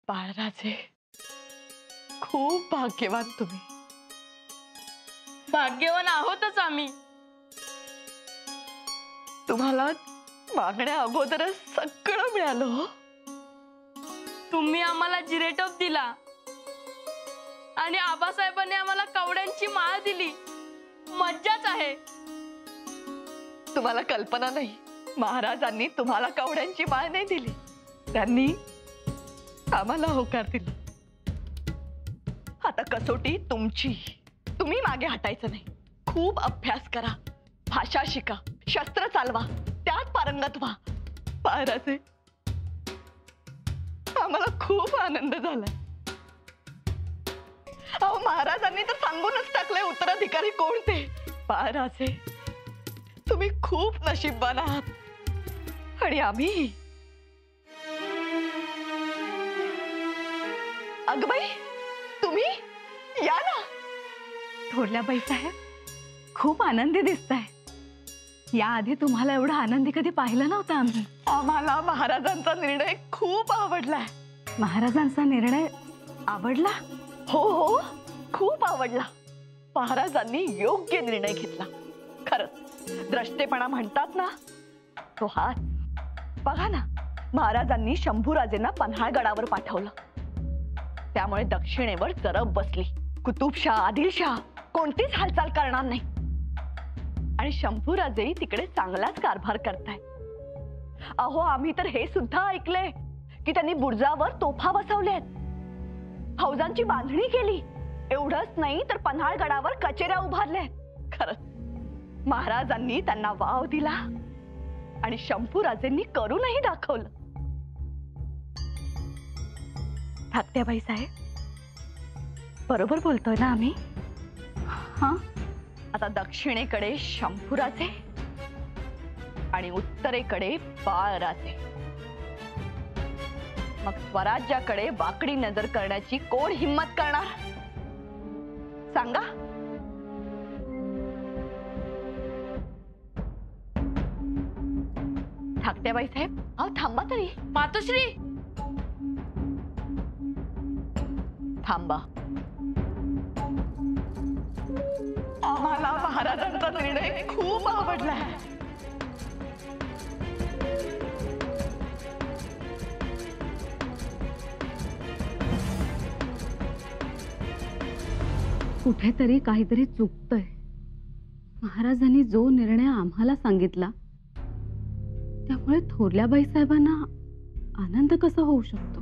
बाळराजे, खूप भाग्यवान तुम्ही. भाग्यवान आहोतच आम्ही. तुम्हाला मागण्या अगोदरच सगळं मिळालं हो. तुम्ही आम्हाला जिरेटॉप दिला आणि आबासाहेबांनी आम्हाला कवड्यांची माळ दिली. मज्जाच आहे. तुम्हाला कल्पना नाही, महाराजांनी तुम्हाला कवड्यांची माळ नाही दिली, त्यांनी आम्हाला होकार दिला. आता कसोटी तुमची. तुम्ही मागे हटायचं नाही. खूप अभ्यास करा, भाषा शिका, शस्त्र चालवा, त्यात पारंगत व्हा. महाराजे, आम्हाला खूप आनंद झाला. अहो, महाराजांनी तर सांगूनच टाकले उत्तराधिकारी कोण ते. महाराजे, तुम्ही खूप नशीबवान आहात. आणि आम्ही. अगबाई, तुम्ही या ना. थोरल्याबाई साहेब, खूप आनंदी दिसताय. याआधी तुम्हाला एवढा आनंदी कधी पाहिलं नव्हतं आम्ही. आम्हाला महाराजांचा निर्णय खूप आवडलाय. महाराजांचा निर्णय आवडला? हो हो, खूप आवडला. महाराजांनी योग्य निर्णय घेतला. खरंच द्रष्टेपणा म्हणतात ना, तो हाच. बघा ना, महाराजांनी शंभूराजेंना पन्हाळगडावर पाठवलं. त्यामुळे दक्षिणेवर जरब बसली. कुतुबशाह, आदिलशाह कोणतीच हालचाल करणार नाही. आणि शंभूराजेही तिकडे चांगलाच कारभार करताय. अहो, आम्ही तर हे सुद्धा ऐकलंय की त्यांनी बुर्जावर तोफा बसवल्यात, फौजांची बांधणी केली. एवढंच नाही तर पन्हाळगडावर कचेऱ्या उभारल्यात. खरंच महाराजांनी त्यांना वाव दिला आणि शंभूराजेंनी करूनही दाखवलं. धाकट्याबाई साहेब, बरोबर बोलतोय ना आम्ही? हा. आता दक्षिणेकडे शंभूराजे आणि उत्तरेकडे बाळराजे. मग स्वराज्याकडे वाकडी नजर करण्याची कोण हिम्मत करणार सांगा? धाकट्याबाई साहेब, अहो थांबा तरी. मातोश्री, थांबा. आम्हाला महाराजांचा निर्णय खूप आवडलाय. कुठेतरी काहीतरी चुकतंय. महाराजांनी जो निर्णय आम्हाला सांगितला त्यामुळे थोरल्याबाई साहेबांना आनंद कसा होऊ शकतो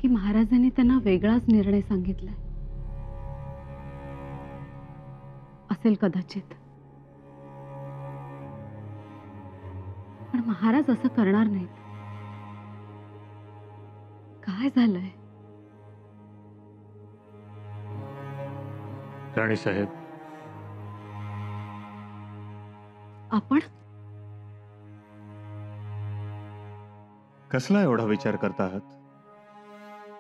की महाराजांनी त्यांना वेगळाच निर्णय सांगितलाय असेल कदाचित. पण महाराज असं करणार नाहीत. काय झालंय? राणी साहेब, आपण कसला एवढा विचार करता आहात?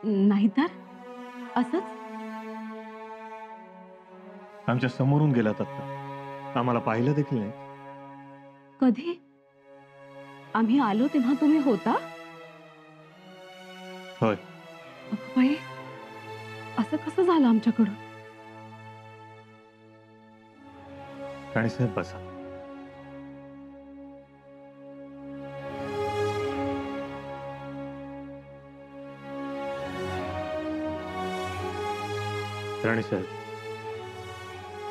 नाहीतर असंच. आमच्या समोरून गेलात आता, आम्हाला पाहिलं देखील नाही. कधी? आम्ही आलो तेव्हा तुम्ही होता? होय. बाई, असं कसं झालं आमच्याकडून? राणी साहेब, बसा. राणी साहेब,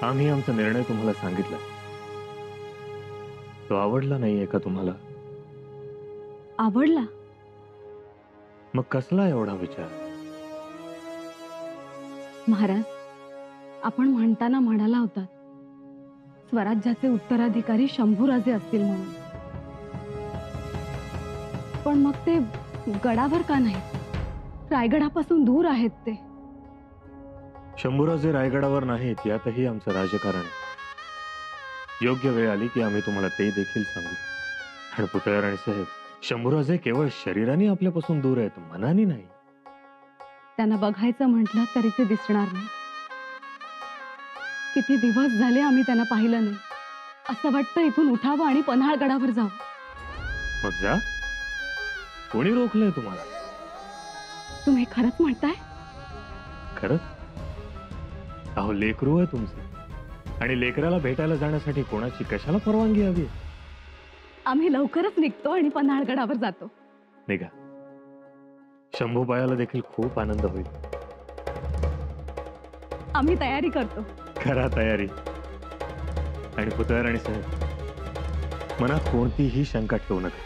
आम्ही आमचा निर्णय तुम्हाला सांगितला. तो आवडला नाहीये का तुम्हाला? आवडला. मग कसला एवढा विचार? महाराज, आपण म्हणताना म्हणाला होता स्वराज्याचे उत्तराधिकारी शंभूराजे असतील म्हणून. पण मग ते गडावर का नाही? रायगडापासून दूर आहेत ते. शंभूराजे रायगडावर नाहीत यातही आमचं राजकारण आहे. योग्य वेळ आली की आम्ही तुम्हाला ते देखील सांगू. आणि पुतळा राणी साहेब, शंभूराजे केवळ शरीराने आपल्यापासून दूर आहेत, मनाने नाही. त्यांना बघायचं म्हटलं तरी ते दिसणार नाही. किती दिवस झाले आम्ही त्यांना पाहिलं नाही. असं वाटतं इथून उठावं आणि पन्हाळगडावर जावं. मग जा. कोणी रोखलंय तुम्हाला? तुम्ही खरंच म्हणताय? खरंच? अहो लेकरू आहे तुमचं, आणि लेकराला भेटायला जाण्यासाठी कोणाची कशाला परवानगी हवी आहे? आम्ही लवकरच निघतो आणि पन्हाळगडावर जातो. निघा. शंभूबायाला देखील खूप आनंद होईल. आम्ही तयारी करतो. करा तयारी. आणि पुतळराणी साहेब, मनात कोणतीही शंका ठेवू नका.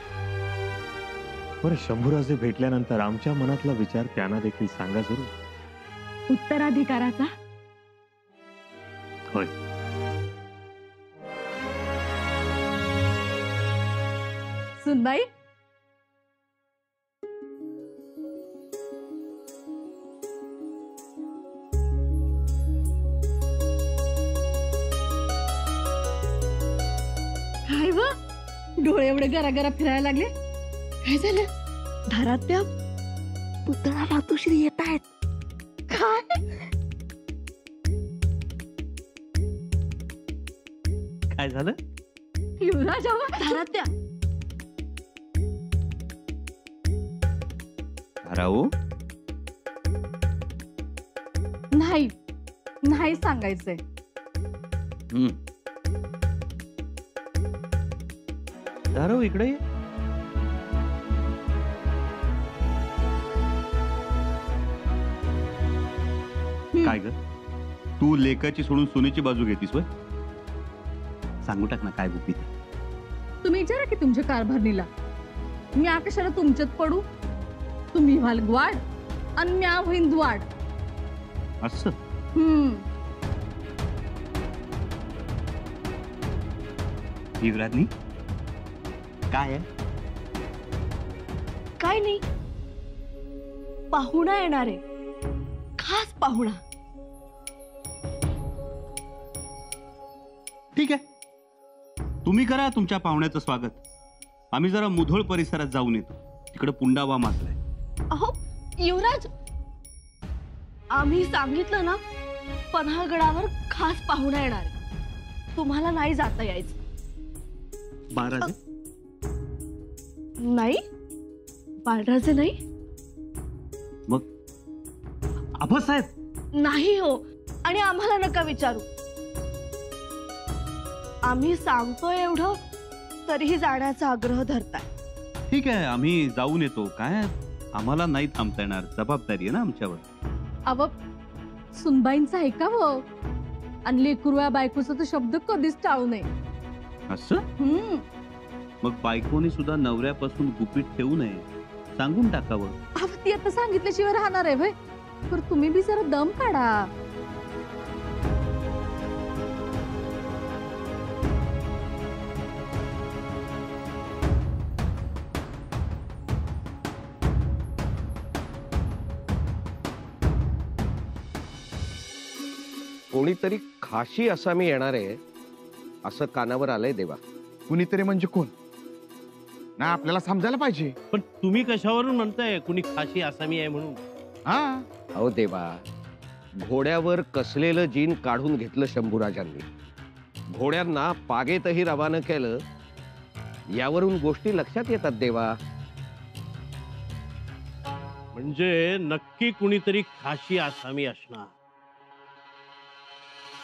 बरं, शंभूराजे भेटल्यानंतर आमच्या मनातला विचार त्यांना देखील सांगा जरूर. उत्तराधिकाराचा? होय. सुनबाई, काय व डोळे एवढे गरागरा फिरायला लागले? काय झालं? घरात पुतळा मातोश्री येत आहेत. काय? काय झालं? युवराजावर घरात राहू, नाही नाही सांगायचंय. धाराऊ इकडे ये. काय ग, तू लेकाची सोडून सोनीची बाजू घेतीस होय? सांगू टाक ना काय गुपित आहे. तुम्ही विचारा की तुमच्या कारभारणीला. मी कशाला तुमच्यात पडू? तुम्ही व्हाल ग्वाड आणि म्या होईन द्वाड. असं युवराजनी काय आहे? काय नाही, पाहुणा येणार आहे, खास पाहुणा. ठीक आहे, तुम्ही करा तुमच्या पाहुण्याचं स्वागत. आम्ही जरा मुधोळ परिसरात जाऊन येतो. तिकडे पुंडावा माजलाय. अहो युवराज, आम्ही सांगितलं ना, पन्हाळगडावर खास पाहुणा येणार आहे. तुम्हाला नाही जाता यायचं. बाळराजे? नाही, बाळराजे नाही. मग आबासाहेब? नाही हो, आणि आम्हाला नका विचारू. आम्ही सांगतोय एवढं तरीही जाण्याचा आग्रह धरताय. ठीक आहे, आम्ही जाऊन येतो. काय आम्हाला नाही थांबता येणार, जबाबदारी आहे ना आमच्यावर. अव सुनबाईंचं ऐकावं आणि लेकरूया बायकोचा तो शब्द कधीच टाळू नये. असं? मग बायकोनी सुद्धा नवऱ्यापासून गुपित ठेवू नये, सांगून टाकावं. अव ती आता सांगितल्याशिवाय राहणार आहे व्हय? तर तुम्ही बी जरा दम काढा. कोणीतरी खाशी आसामी येणार आहे असं कानावर आलंय देवा. कुणीतरी म्हणजे कोण? ना आपल्याला समजायला पाहिजे. पण तुम्ही कशावरून म्हणताय कुणी खाशी आसामी आहे म्हणून? हा, अहो देवा, घोड्यावर कसलेलं जीन काढून घेतलं शंभूराजांनी. घोड्यांना पागेतही रवाना केलं. यावरून गोष्टी लक्षात येतात देवा. म्हणजे नक्की कुणीतरी खाशी आसामी असणार.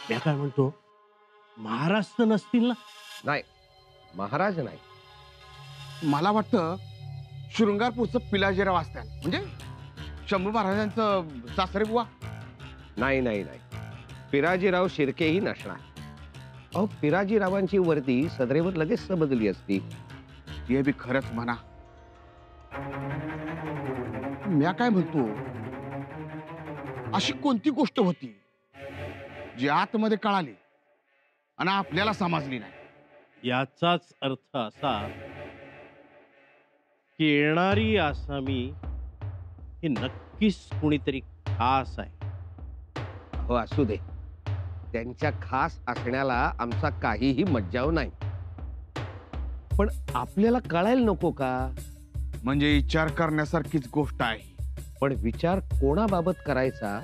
मी काय म्हणतो, महाराष्ट्र नसतील ना? नाही, महाराज नाही. मला वाटतं शृंगारपूरचं पिलाजीराव असतात, म्हणजे शंभू महाराजांचं सासरे बुवा. नाही नाही नाही, पिराजीराव शिर्केही नसणार. अहो पिराजीरावांची वर्दी सदरेवर लगेच समजली असती. हे बी खरंच म्हणा. म्या काय म्हणतो, अशी कोणती गोष्ट होती जी आतमध्ये कळाली आणि आपल्याला समजली नाही? याचाच अर्थ असा की येणारी आसामी ही नक्कीच कुणीतरी खास आहे. हो असू दे, त्यांच्या खास असण्याला आमचा काहीही मज्जाव नाही. पण आपल्याला कळायला नको का? म्हणजे विचार करण्यासारखीच गोष्ट आहे. पण विचार कोणाबाबत करायचा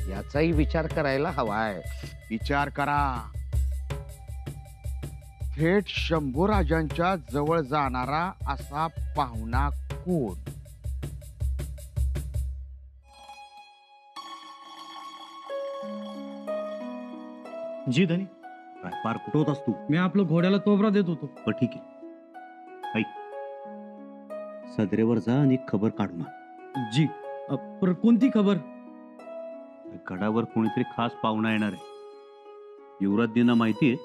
याचाही विचार करायला हवाय. विचार करा. थेट शंभूराजांच्या जवळ जाणारा असा पाहुणा कोण? जी धनी, काय पार कुठं होतास तू? मी आपलं घोड्याला तोबरा देत होतो. बरं ठीक आहे. ऐक, सदरेवर जा आणि खबर काढून आण. जी. पर कोणती खबर? गडावर कोणीतरी खास पाहुणा येणार आहे. युवराज्ञींना माहिती आहे,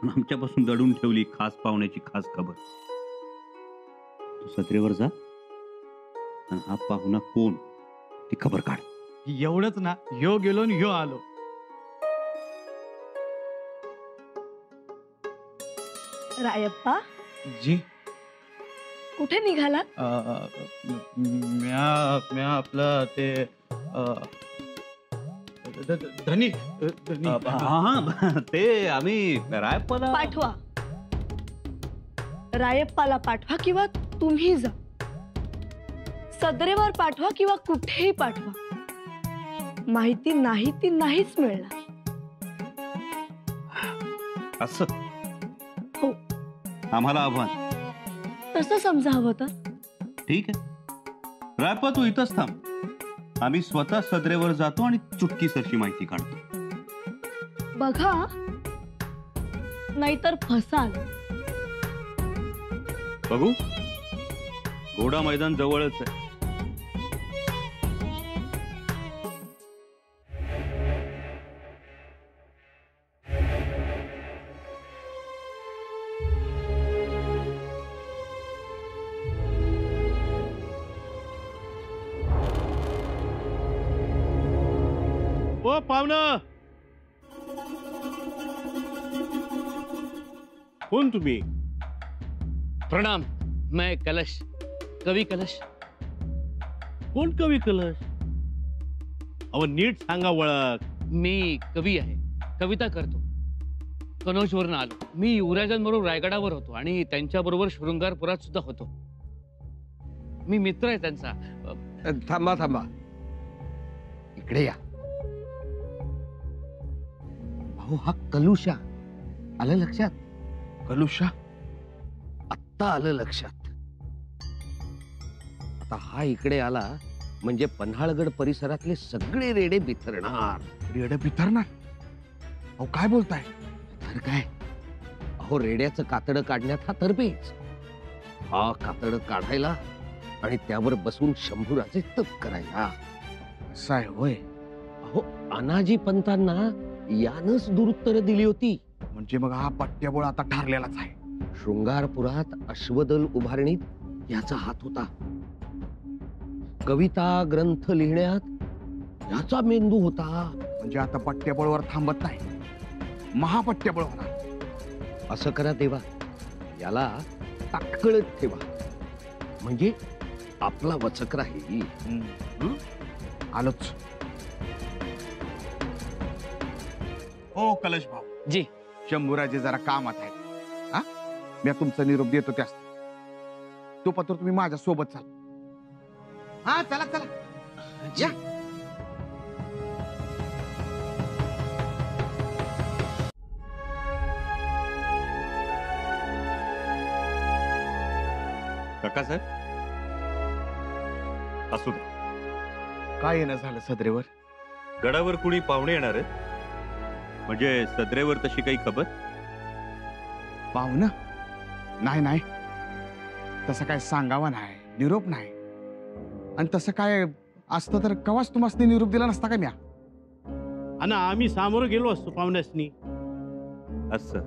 पण आमच्यापासून दडून ठेवली खास पाहुण्याची खास खबर. तू सदरेवर जा आणि हा पाहुणा कोण ती खबर काढ. एवढंच ना, ह्यो गेलो आणि ह्यो आलो. रायप्पा, जी. कुठे निघाला? म्या आपलं ते धनी हा ते आम्ही रायप्पाला पाठवा. रायप्पाला पाठवा किंवा तुम्ही जा. सदरेवर पाठवा किंवा कुठेही पाठवा. माहिती नाही ती नाहीच मिळणार. असं हो. आम्हाला आव्हान. तसं समजा हवं तर. ठीक आहे, रायप्पा तू इथंच थांब. आम्ही स्वतः सदरेवर जातो आणि चुटकीसरशी माहिती काढतो. बघा, नाहीतर फसाल. बघू, घोडा मैदान जवळच आहे. ओ पाहुणं, कोण तुम्ही? प्रणाम. मैं कलश, कवी कलश. कोण कवी कलश? अहो नीट सांगा ओळख. मी कवी आहे, कविता करतो. कनौजवरून आलो. मी युवराजांबरोबर रायगडावर होतो आणि त्यांच्याबरोबर शृंगारपुरात सुद्धा होतो. मी मित्र आहे त्यांचा. थांबा थांबा, इकडे या. भाऊ, हा कलुषा आलं लक्षात? कलुषा? आत्ता आलं लक्षात. आता हा इकडे आला म्हणजे पन्हाळगड परिसरातले सगळे रेडे बिथरणार. रेड बिथरणार? अहो काय बोलताय? तर काय, अहो रेड्याचं कातडं काढण्यात हा तरबेज. हा कातडं काढायला आणि त्यावर बसून शंभूराचे तप करायला. असं आहे होय? अहो अनाजी पंतांना यानच दुरुत्तर दिली होती. म्हणजे मग हा पट्ट्याबोळ आता ठरलेलाच आहे. शृंगारपुरात अश्वदल उभारणीत याचा हात होता. कविता ग्रंथ लिहिण्यात याचा मेंदू होता. म्हणजे आता पट्ट्याबोळवर थांबत नाही, महापट्ट्याबोळ होणार. असं करा देवा, याला ताटकळत ठेवा, म्हणजे आपला वचक राहील. आलोच. हो कलश भाऊ. जी. शंभूराजे जरा कामात आहेत. हा, मी तुमचा निरोप देतो त्यास. तो पत्र तुम्ही माझ्या सोबत चाल. हा चला चला या. काका साहेब, असू दे. काय येणं झालं सदरेवर? गडावर कुणी पाहुणे येणार आहेत? म्हणजे सदरेवर तशी काही खबर? पाहुणं? नाही नाही, तसं काय सांगावं नाही, निरोप नाही. आणि तसं काय असतं तर कवाच तुम्हाला निरोप दिला नसता का? म्या आणि आम्ही सामोरं गेलो असतो पाहुण्यासनी. असं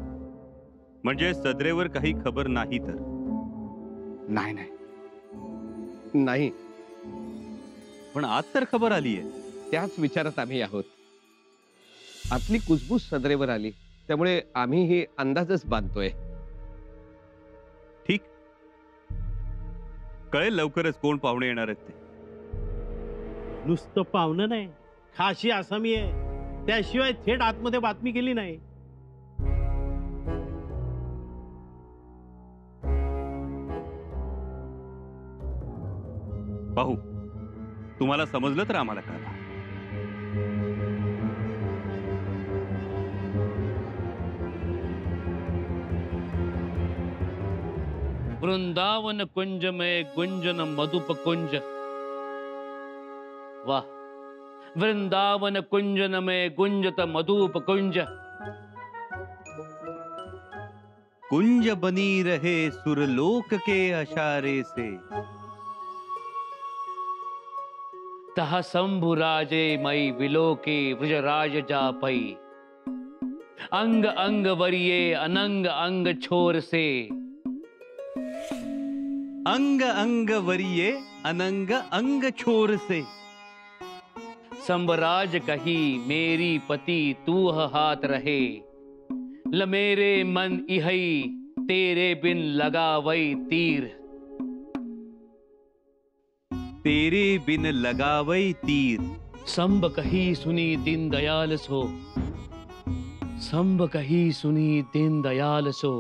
म्हणजे सदरेवर काही खबर नाही तर? नाही नाही नाही, पण आज तर खबर आली आहे. त्याच विचारात आम्ही आहोत. आपली कुजबूज सदरेवर आली, त्यामुळे आम्ही हे अंदाजच बांधतोय. ठीक, कळेल लवकरच कोण पाहुणे येणार आहेत ते. नुसतं पाहुणं नाही, खाशी आसामी आहे. त्याशिवाय थेट आतमध्ये बातमी केली नाही. पाहू, तुम्हाला समजलं तर आम्हाला कळवा. वृंदावन कुंज में गुंजन मधुप कुंज। वाह, वृंदावन कुंजन में गुंजत मधुप कुंज। कुंज बनी रहे सुरलोक के अशारे से। तह शंभुराजे मई विलोके व्रजराज जापई। अंग अंग वरिये अनंग अंग छोर से। अंग अंग वरिये अनंग अंग छोर से। संबराज कही मेरी पति तू हाथ रहे। ल मेरे मन इहई तेरे बिन लगा वही तीर। तेरे बिन लगावई तीर। संब कही सुनी दीन दयाल सो। संब कही सुनी दीन दयाल सो।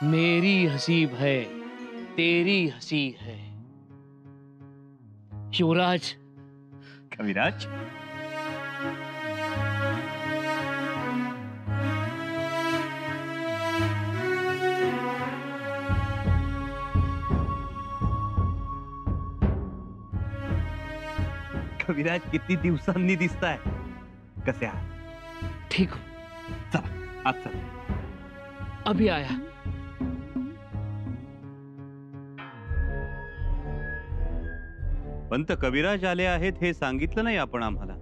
मेरी हंसी है तेरी हंसी है। युवराज। कविराज, कविराज किती दिवसांनी दिसताय, कसे आहात? ठीक हो, चला आज चला। अभी आया। पंत कविराज आले आहेत हे सांगितलं नाही आपण आम्हाला.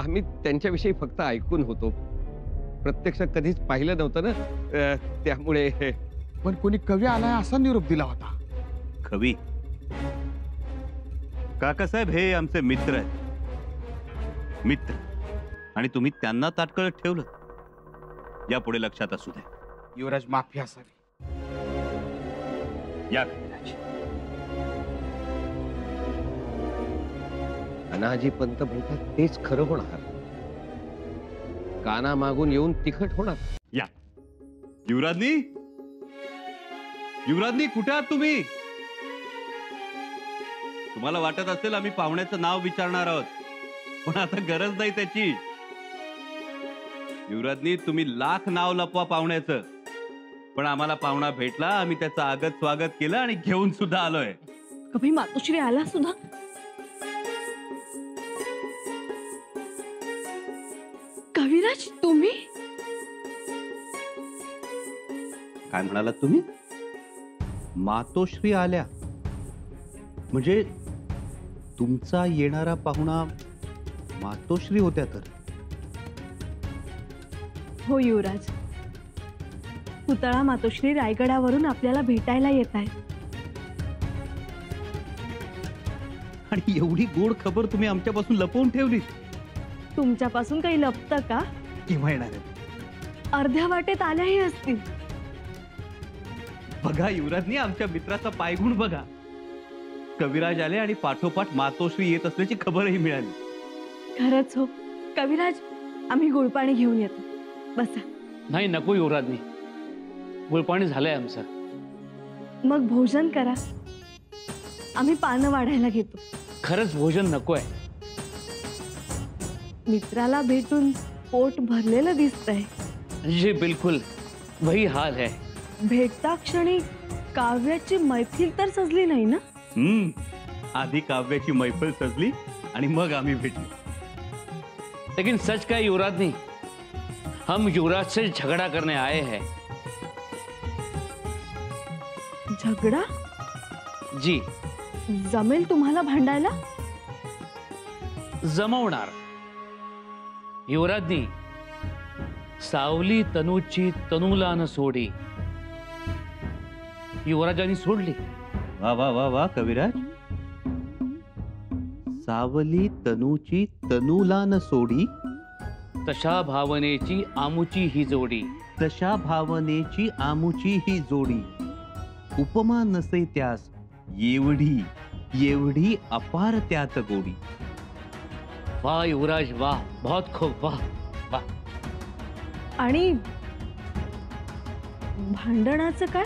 आम्ही त्यांच्याविषयी फक्त ऐकून होतो, प्रत्यक्ष कधीच पाहिलं नव्हतं ना, त्यामुळे. पण कोणी कवी आलाय असा निरोप दिला होता. कवी? काकासाहेब हे आमचे मित्र आहेत, मित्र. आणि तुम्ही त्यांना ताटकळत ठेवलं, यापुढे लक्षात असू द्या. युवराज माफी असावी. या कविराज. अनाजी पंत म्हणतात तेच खरं होणार. काना मागून येऊन तिखट होणार. या युवराजनी, युवराजनी कुठे आहात तुम्ही? तुम्हाला वाटत असेल आम्ही पाहुण्याचं नाव विचारणार आहोत, पण आता गरज नाही त्याची. युवराजनी, तुम्ही लाख नाव लपवा पाहुण्याचं, पण आम्हाला पाहुणा भेटला, आम्ही त्याचं आगत स्वागत केलं आणि घेऊन सुद्धा आलोय. कभी मातोश्री आला सुद्धा. कविराज तुम्ही? काय म्हणालात तुम्ही? मातोश्री आल्या म्हणजे तुमचा येणारा पाहुणा मातोश्री होत्या तर? हो युवराज, पुतळा मातोश्री रायगडावरून आपल्याला भेटायला येत आहे. आणि एवढी गोड खबर तुम्ही आमच्यापासून लपवून ठेवली? तुमच्यापासून काही लपतं का? केव्हा येणार आहे? अर्ध्या वाटेत आल्याही असतील. बघा युवराजनी, आमच्या मित्राचा पायगुण बघा. कविराज आले आणि पाठोपाठ मातोश्री येत असल्याची खबरही मिळाली. खरंच हो. कविराज, आम्ही गुळपाणी घेऊन येतो, बसा. नाही नको युवराजनी, गुळपाणी झालंय आमचं. मग भोजन करा, आम्ही पानं वाढायला घेतो. खरंच भोजन नकोय. मित्राला भेटून पोट भरलेलं दिसतंय. जी बिल्कुल वही हाल है. भेटता क्षणी काव्याची मैफिल तर सजली नाही ना? आधी काव्याची मैफल सजली आणि मग आम्ही भेटलो. लेकिन सच का युवराजनी, हम युवराज से झगड़ा करने आए हैं. झगडा? जी. जमेल तुम्हाला भांडायला? जमवणार. युवराजनी, सावली तनूची तनूला न सोडी. युवराजांनी सोडली. वा वा वा वा कविराज. सावली तनूची तनूला न सोडी. तशा भावनेची आमुची ही जोडी. तशा भावनेची आमुची ही जोडी. उपमा नसे त्यास एवढी एवढी अपार त्यात गोडी. वाह युवराज वाह, बहुत खूब, वाह वाह. आणि भांडणाचं काय?